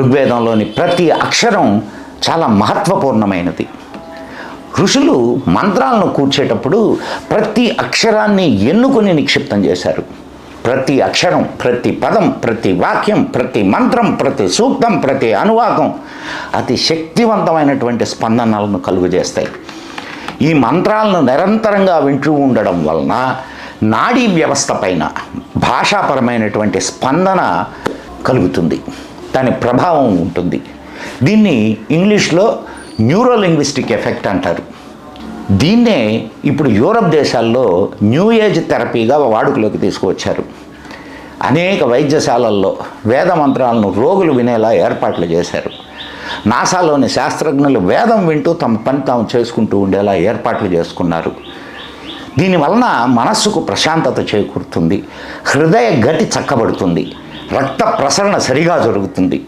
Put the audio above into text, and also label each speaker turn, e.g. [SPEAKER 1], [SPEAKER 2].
[SPEAKER 1] ఋగ్వేదంలోని ప్రతి అక్షరం చాలా మహత్వపూర్ణమైనది. ఋషులు మంత్రాలను కూర్చేటప్పుడు ప్రతి అక్షరాన్ని ఎన్నుకొని నిక్షిప్తం చేశారు. ప్రతి అక్షరం, ప్రతి పదం, ప్రతి వాక్యం, ప్రతి మంత్రం, ప్రతి సూక్తం, ప్రతి అనువాకం అతి శక్తివంతమైనటువంటి స్పందనలను కలుగజేస్తాయి. ఈ మంత్రాలను నిరంతరంగా వింటూ ఉండడం వలన నాడీ వ్యవస్థ పైన భాషాపరమైనటువంటి స్పందన కలుగుతుంది, దాని ప్రభావం ఉంటుంది. దీన్ని ఇంగ్లీష్లో న్యూరో లింగ్విస్టిక్ ఎఫెక్ట్ అంటారు. దీన్నే ఇప్పుడు యూరప్ దేశాల్లో న్యూ ఏజ్ థెరపీగా వాడుకలోకి తీసుకువచ్చారు. అనేక వైద్యశాలల్లో వేద మంత్రాలను రోగులు వినేలా ఏర్పాట్లు చేశారు. నాసాలోని శాస్త్రజ్ఞులు వేదం వింటూ తమ పని తాము చేసుకుంటూ ఉండేలా ఏర్పాట్లు చేసుకున్నారు. దీనివలన మనస్సుకు ప్రశాంతత చేకూరుతుంది, హృదయ గతి చక్కబడుతుంది, రక్త ప్రసరణ సరిగా జరుగుతుంది.